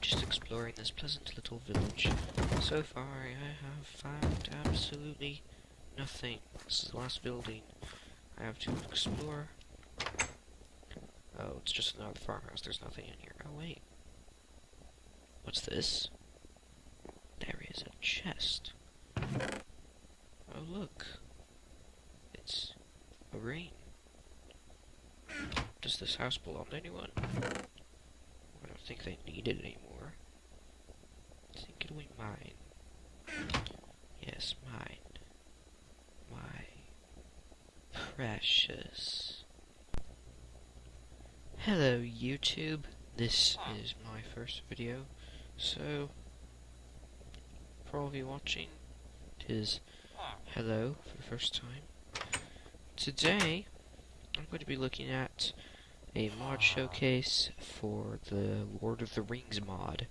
Just exploring this pleasant little village. So far, I have found absolutely nothing. This is the last building I have to explore. Oh, it's just another farmhouse. There's nothing in here. Oh, wait. What's this? There is a chest. Oh, look. It's a ring. Does this house belong to anyone? I don't think they need it anymore. I think it'll be mine. Yes, mine. My precious. Hello, YouTube. This is my first video, so for all of you watching, it is hello for the first time. Today, I'm going to be looking at a mod showcase for the Lord of the Rings mod.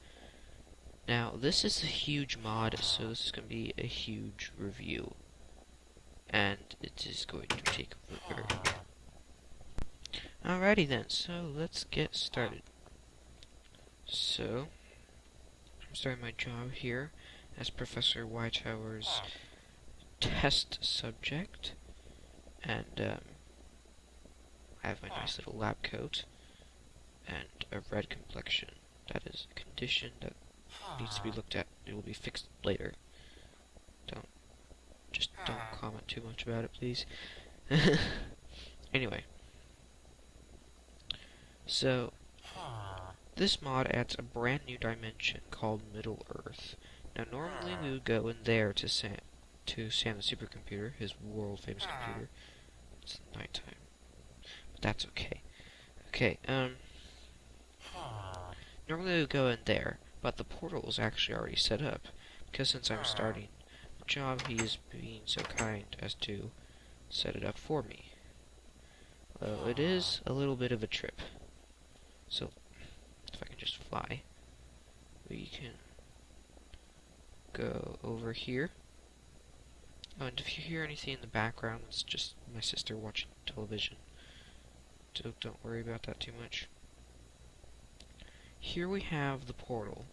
Now, this is a huge mod, so this is going to be a huge review, and it is going to take over. Alrighty then, so let's get started. So, I'm starting my job here as Professor Whitehoward's test subject, and I have my nice little lab coat and a red complexion. That is a condition that needs to be looked at. It will be fixed later. Don't comment too much about it, please. Anyway, so this mod adds a brand new dimension called Middle Earth. Now, normally we would go in there to Sam the supercomputer, his world-famous computer. It's nighttime, but that's okay. Okay, normally we would go in there, but the portal is actually already set up, because since I'm starting the job, he is being so kind as to set it up for me. Well, it is a little bit of a trip. So, if I can just fly, we can go over here. Oh, and if you hear anything in the background, it's just my sister watching television. So don't worry about that too much. Here we have the portal.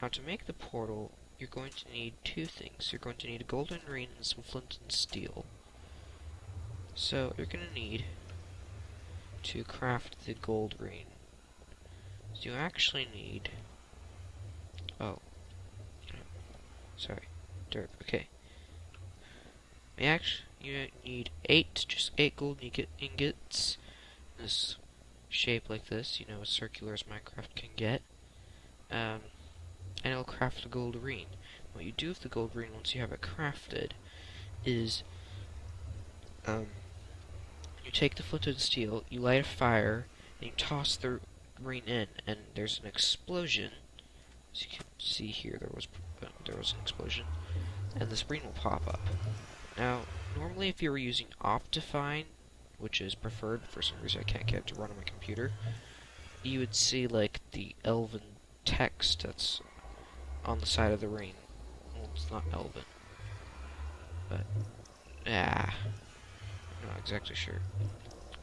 Now, to make the portal, you're going to need two things. You're going to need a golden ring and some flint and steel. So, you're going to need to craft the gold ring. So you actually need... Oh. Sorry. Derp. Okay. You need just 8 gold ingots. This shape like this, you know, as circular as Minecraft can get. And it'll craft a gold ring. What you do with the gold ring once you have it crafted is, you take the flint and steel, you light a fire, and you toss the ring in, and there's an explosion. As you can see here, there was an explosion, and this ring will pop up. Now, normally if you were using Optifine, which is preferred, for some reason I can't get it to run on my computer, you would see like the elven text that's on the side of the ring. Well, it's not elven, but I'm not exactly sure.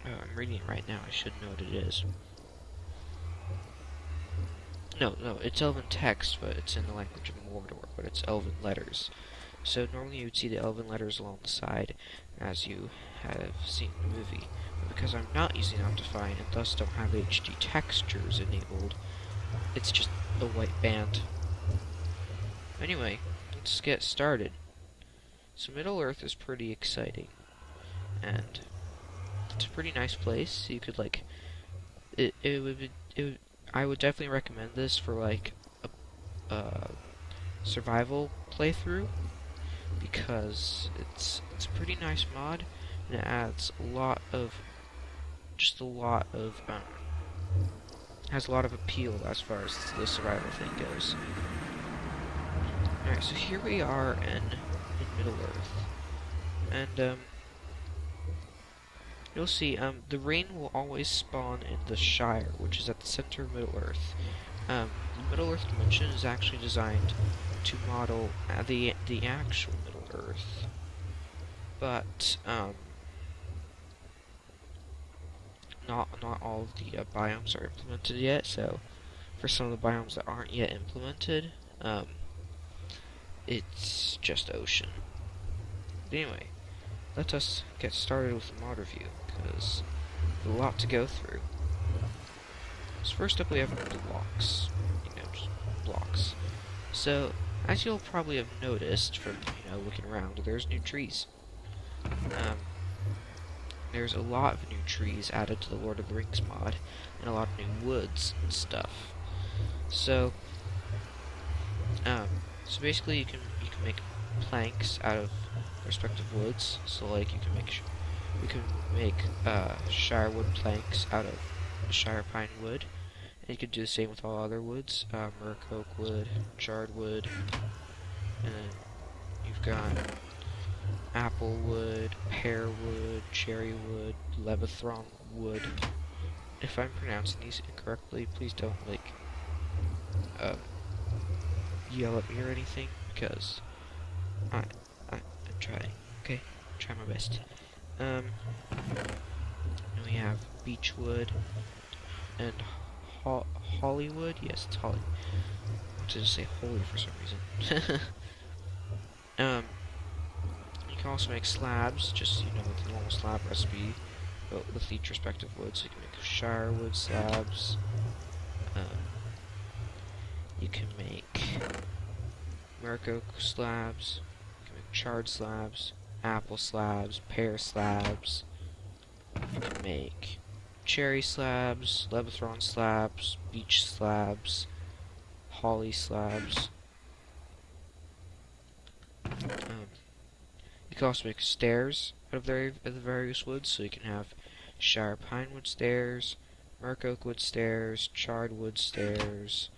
Oh, I'm reading it right now. I should know what it is. No, it's elven text, but it's in the language of Mordor, but it's elven letters. So normally you would see the elven letters along the side, as you have seen in the movie. But because I'm not using Optifine, and thus don't have HD textures enabled, it's just a white band. Anyway, let's get started. So Middle Earth is pretty exciting, and it's a pretty nice place. You could like, I would definitely recommend this for like a survival playthrough, because it's a pretty nice mod, and it adds a lot of has a lot of appeal as far as the survival thing goes. Alright, so here we are in Middle Earth, and you'll see the rain will always spawn in the Shire, which is at the center of Middle Earth. The Middle Earth dimension is actually designed to model the actual Middle Earth, but not all of the biomes are implemented yet. So, for some of the biomes that aren't yet implemented, it's just ocean. But anyway, let us get started with the mod review, because there's a lot to go through. So first up we have blocks. Just blocks. So, as you'll probably have noticed from, looking around, there's new trees. There's a lot of new trees added to the Lord of the Rings mod, and a lot of new woods and stuff. So, so basically you can make planks out of respective woods. So like you can make shirewood planks out of shire pine wood, and you can do the same with all other woods, murk oak wood, charred wood, and then you've got apple wood, pear wood, cherry wood, levithron wood. If I'm pronouncing these incorrectly, please don't yell at me or anything, because I'm trying. Okay, try my best. And we have beechwood and Hollywood. Yes, it's holly. I wanted to say holy for some reason. You can also make slabs, just with the normal slab recipe, but with each respective wood. So you can make shirewood slabs. You can make murk oak slabs. You can make charred slabs, apple slabs, pear slabs. You can make cherry slabs, levithron slabs, beech slabs, holly slabs. You can also make stairs out of the various woods, so you can have shire pine wood stairs, murk oak wood stairs, charred wood stairs,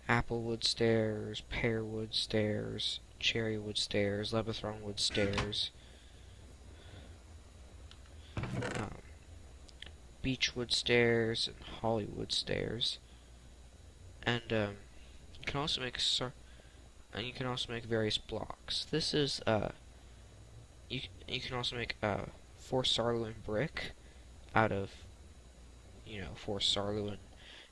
apple wood stairs, pear wood stairs, cherry wood stairs, levithron wood stairs, beechwood stairs, and hollywood stairs. And you can also make various blocks. This is you can also make 4 sarluin brick out of 4 sarluin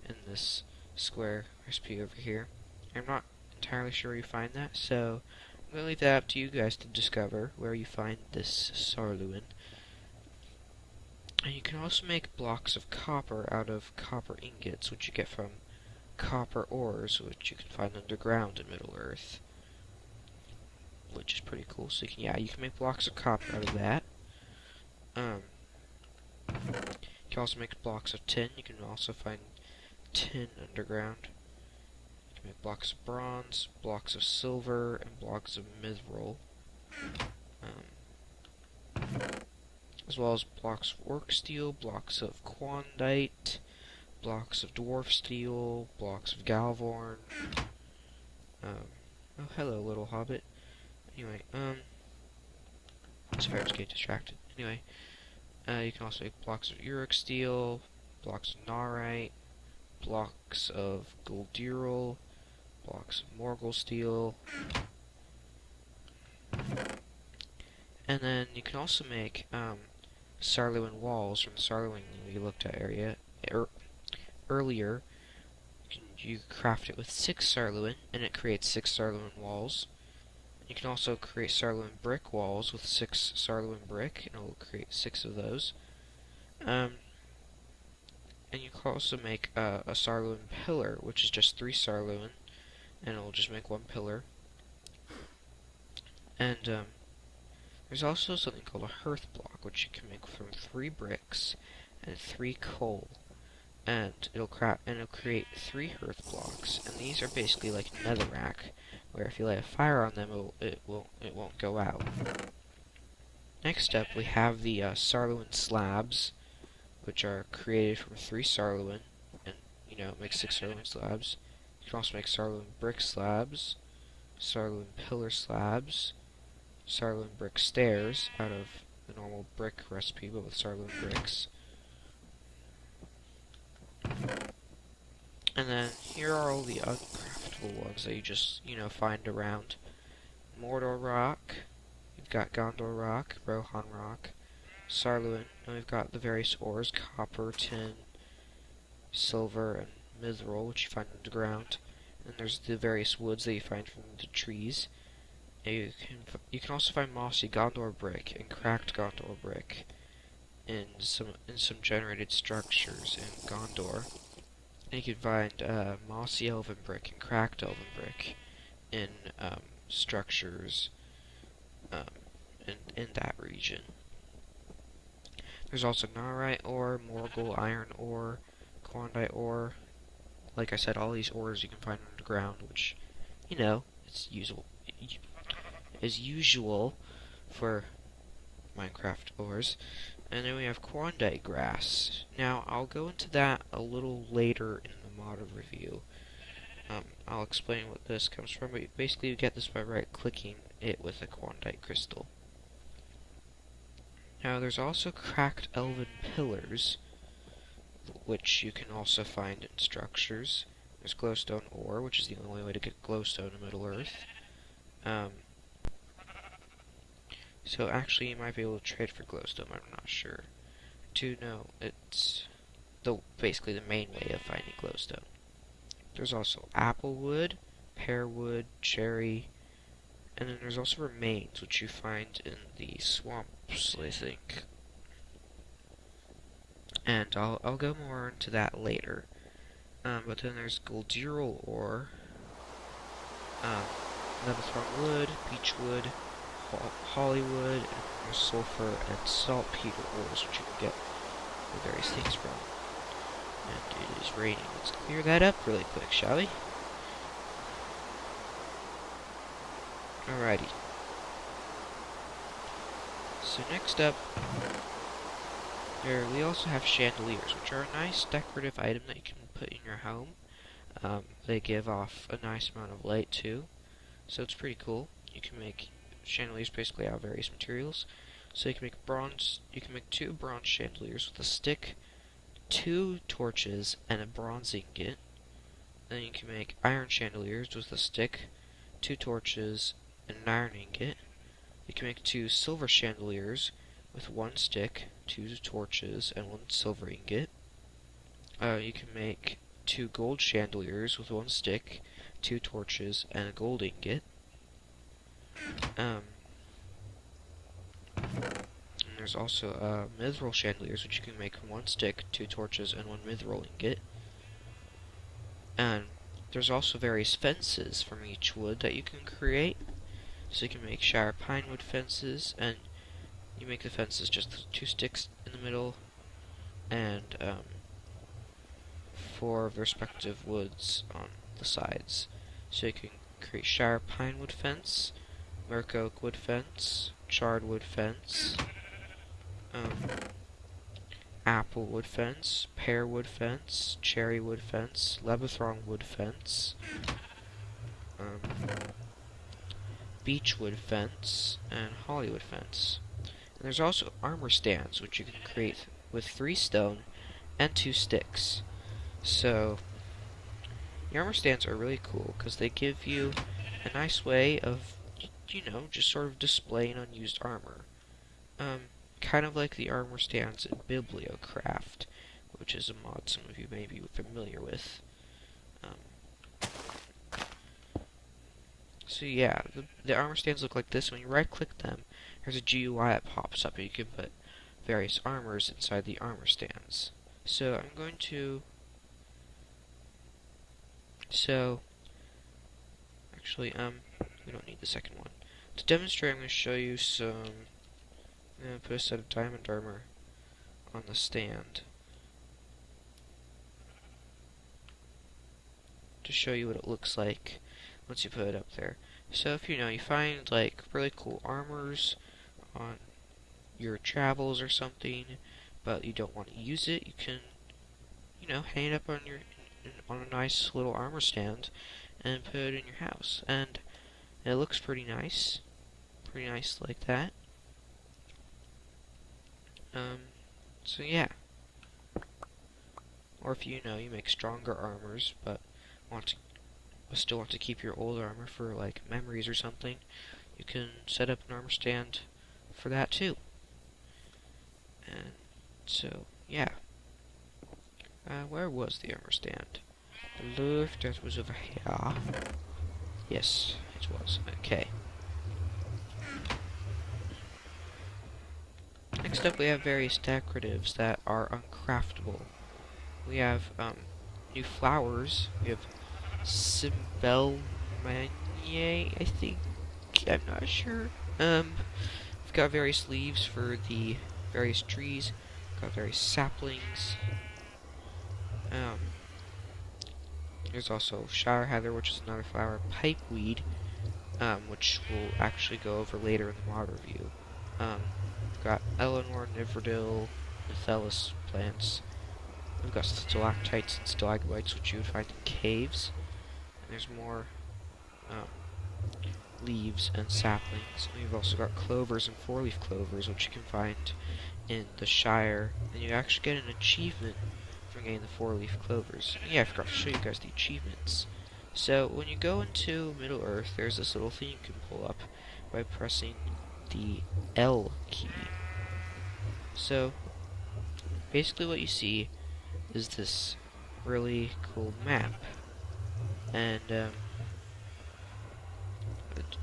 in this square recipe over here. I'm not entirely sure where you find that, so I'm going to leave that up to you guys to discover where you find this sarluin. And you can also make blocks of copper out of copper ingots, which you get from copper ores, which you can find underground in Middle-earth, which is pretty cool. So you can make blocks of copper out of that. You can also make blocks of tin. You can also find tin underground. You can make blocks of bronze, blocks of silver, and blocks of mithril, as well as blocks of orc steel, blocks of quandite, blocks of dwarf steel, blocks of galvorn. Oh, hello, little hobbit. Anyway, sorry, I was getting distracted. Anyway, you can also make blocks of uric steel, blocks of narite, blocks of goldirol, blocks of morgul steel, and then you can also make sarluin walls from the sarluin we looked at earlier. You craft it with 6 sarluin, and it creates 6 sarluin walls. You can also create sarluin brick walls with 6 sarluin brick, and it will create 6 of those. And you can also make a sarluin pillar, which is just 3 sarluin, and it will just make 1 pillar. And there's also something called a hearth block, which you can make from 3 bricks and 3 coal. And it'll create 3 hearth blocks, and these are basically like netherrack, where if you light a fire on them, it won't go out. Next up, we have the sarluin slabs, which are created from 3 sarluin, and make 6 sarluin slabs. You can also make sarluin brick slabs, sarluin pillar slabs, sarluin brick stairs out of the normal brick recipe, but with sarluin bricks. And then here are all the uncraftable ones that you just, find around. Mordor rock, you've got Gondor rock, Rohan rock, Sarluin, and we've got the various ores, copper, tin, silver, and mithril, which you find underground. And there's the various woods that you find from the trees. And you can also find mossy Gondor brick and cracked Gondor brick in some generated structures in Gondor. And you can find mossy elven brick and cracked elven brick in structures in that region. There's also Narite ore, Morgul iron ore, Quandite ore. Like I said, all these ores you can find underground, which, you know, is usual for Minecraft ores. And then we have Quandite grass. Now, I'll go into that a little later in the mod review. I'll explain what this comes from, but basically you get this by right-clicking it with a Quandite crystal. Now, there's also cracked elven pillars, which you can also find in structures. There's glowstone ore, which is the only way to get glowstone in Middle-earth. So actually you might be able to trade for glowstone, I'm not sure. No, it's basically the main way of finding glowstone. There's also applewood, pearwood, cherry, and then there's also remains, which you find in the swamps, I think. And I'll go more into that later. But then there's Goldirol ore, Leatherthorn wood, beechwood, Hollywood, and there's sulfur and saltpeter ores, which you can get the various things from. And it is raining. Let's clear that up really quick, shall we? Alrighty. So next up, we also have chandeliers, which are a nice decorative item that you can put in your home. They give off a nice amount of light too, so it's pretty cool. You can make chandeliers basically out of various materials. So you can make 2 bronze chandeliers with a stick, 2 torches, and a bronze ingot. Then you can make iron chandeliers with a stick, 2 torches, and an iron ingot. You can make 2 silver chandeliers with 1 stick, 2 torches, and 1 silver ingot. You can make 2 gold chandeliers with 1 stick, 2 torches, and a gold ingot. And there's also mithril chandeliers, which you can make from 1 stick, 2 torches, and 1 mithril ingot. And there's also various fences from each wood that you can create. So you can make shire pinewood fences, and you make the fences just 2 sticks in the middle, and 4 of the respective woods on the sides. So you can create shire pinewood fence, Merk oak wood fence, charred wood fence, apple wood fence, pear wood fence, cherry wood fence, Lebathrong wood fence, beechwood fence, and hollywood fence. And there's also armor stands, which you can create with 3 stone and 2 sticks. So the armor stands are really cool because they give you a nice way of, you know, just sort of displaying unused armor. Kind of like the armor stands in Bibliocraft, which is a mod some of you may be familiar with. So yeah, the armor stands look like this. When you right-click them, there's a GUI that pops up, and you can put various armors inside the armor stands. So I'm going to... Actually, we don't need the second one. To demonstrate, I'm going to show you some... I'm going to put a set of diamond armor on the stand to show you what it looks like once you put it up there. So if you find like really cool armors on your travels or something, but you don't want to use it, you can, hang it up on a nice little armor stand and put it in your house, and it looks pretty nice like that. So yeah. Or if you make stronger armors, but still want to keep your old armor for like memories or something, you can set up an armor stand for that too. And so, yeah. Where was the armor stand? I believe that was over here. Yes, it was. Okay. Next up, we have various decoratives that are uncraftable. We have new flowers. We have Cybelmanie, I think. I'm not sure. We've got various leaves for the various trees. Got various saplings. There's also shower heather, which is another flower. Pipeweed, which we'll actually go over later in the mod review. We've got Eleanor, Niverdil, Nithellus plants. We've got stalactites and stalagmites, which you would find in caves. And there's more leaves and saplings. And we've also got clovers and four-leaf clovers, which you can find in the Shire. And you actually get an achievement for getting the four-leaf clovers. And yeah, I forgot to show you guys the achievements. So when you go into Middle Earth, there's this little thing you can pull up by pressing the L key. So basically what you see is this really cool map, and it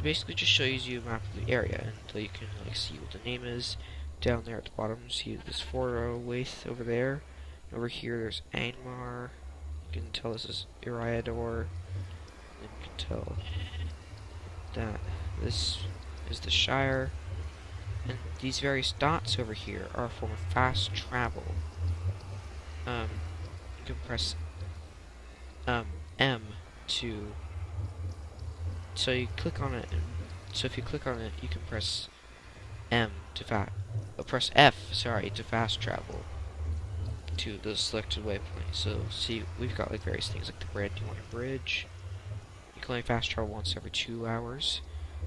basically just shows you a map of the area until you can like see what the name is. Down there at the bottom, see this Waith over there. Over here, there's Angmar. You can tell this is Iriador. And you can tell that this is the Shire. And these various dots over here are a form of fast travel. You can press M to. So you click on it. So if you click on it, you can press M to press F, sorry, to fast travel to the selected waypoint. So see, we've got like various things like the Brandywine Bridge. You can only fast travel once every 2 hours,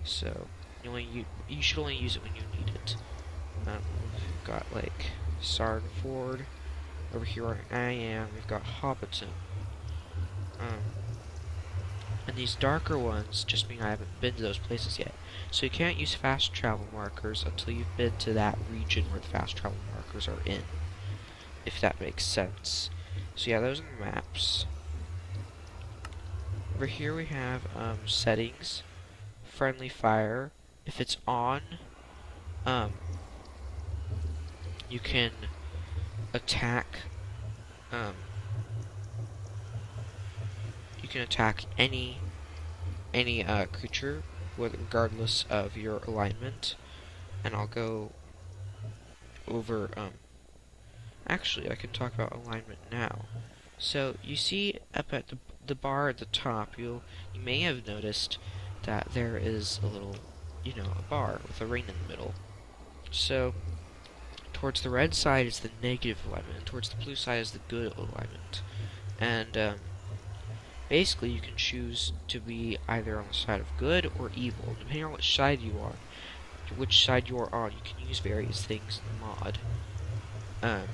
so you should only use it when you need it. We've got like Sarnford over here where I am. We've got Hobbiton. And these darker ones just mean I haven't been to those places yet. So you can't use fast travel markers until you've been to that region where the fast travel markers are in, if that makes sense. So yeah, those are the maps. Over here we have settings, friendly fire. If it's on, you can attack. You can attack any creature, regardless of your alignment. And I'll go over. Actually, I can talk about alignment now. So you see up at the bar at the top, you may have noticed that there is a little, a bar with a ring in the middle. So towards the red side is the negative alignment, and towards the blue side is the good alignment. And basically, you can choose to be either on the side of good or evil, depending on which side you are. Which side you are on, you can use various things in the mod. And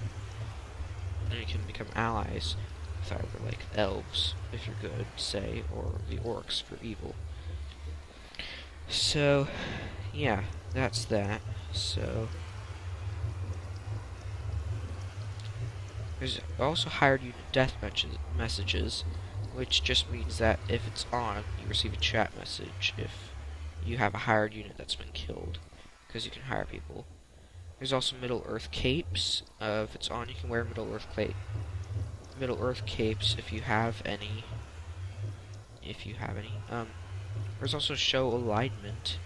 you can become allies with either like elves, if you're good, say, or the orcs for evil. So, yeah, that's that. So, there's also hired unit death messages, which just means that if it's on, you receive a chat message if you have a hired unit that's been killed, because you can hire people. There's also Middle Earth capes. If it's on, you can wear Middle Earth capes if you have any. There's also show alignment,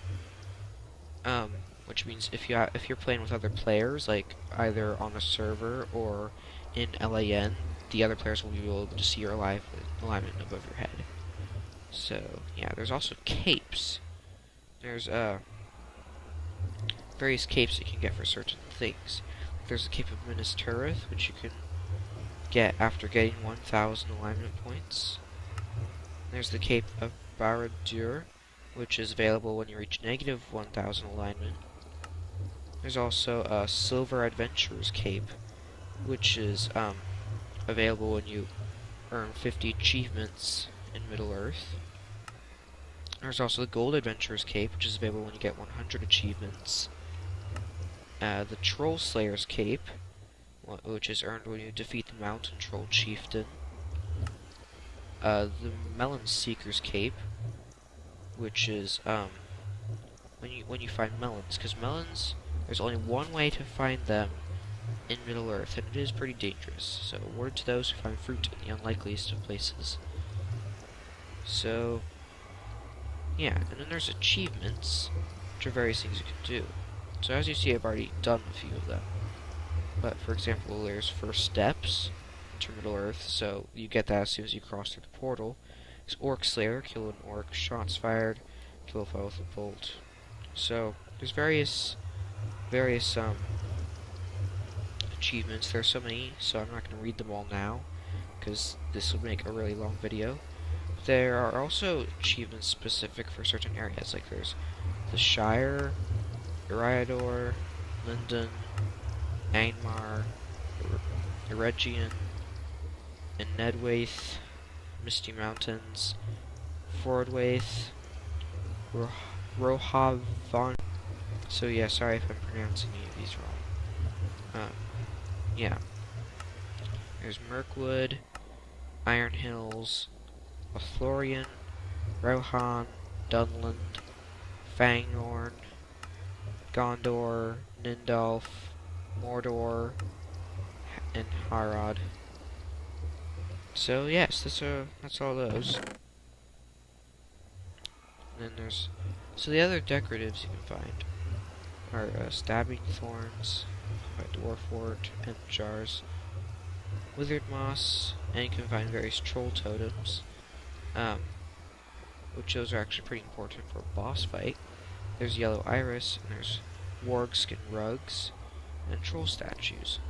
which means if you're playing with other players, like either on a server or in LAN, the other players will be able to see your alignment above your head. So yeah, there's also capes. There's various capes that you can get for certain things. There's a cape of Minas Tirith, which you can get after getting 1,000 alignment points. There's the cape of Barad-dûr, which is available when you reach negative 1,000 alignment. There's also a Silver Adventurer's cape, which is available when you earn 50 achievements in Middle Earth. There's also the Gold Adventurer's cape, which is available when you get 100 achievements. The Troll Slayer's Cape, which is earned when you defeat the Mountain Troll Chieftain. The Melon Seeker's Cape, which is when you find melons, because melons, there's only one way to find them in Middle Earth, and it is pretty dangerous. So word to those who find fruit in the unlikeliest of places. So yeah, and then there's achievements, which are various things you can do. So as you see, I've already done a few of them. But for example, there's first steps to Middle Earth, so you get that as soon as you cross through the portal. There's Orc Slayer, kill an orc, shots fired, kill a foe with a bolt. So there's various achievements. There are so many, so I'm not going to read them all now, because this would make a really long video. There are also achievements specific for certain areas, like there's the Shire, Eriador, Linden, Angmar, Eregion, and Nedwaith, Misty Mountains, Fordwaith, Rohavon. So yeah, sorry if I'm pronouncing any of these wrong. Yeah. There's Mirkwood, Iron Hills, Lothlorien, Rohan, Dunland, Fangorn, Gondor, Nindalf, Mordor, and Harad. So yes, that's all those. And then there's the other decoratives you can find are stabbing thorns, dwarfwort, and jars, withered moss, and you can find various troll totems, which those are actually pretty important for a boss fight. There's yellow iris, and there's warg skin rugs, and troll statues.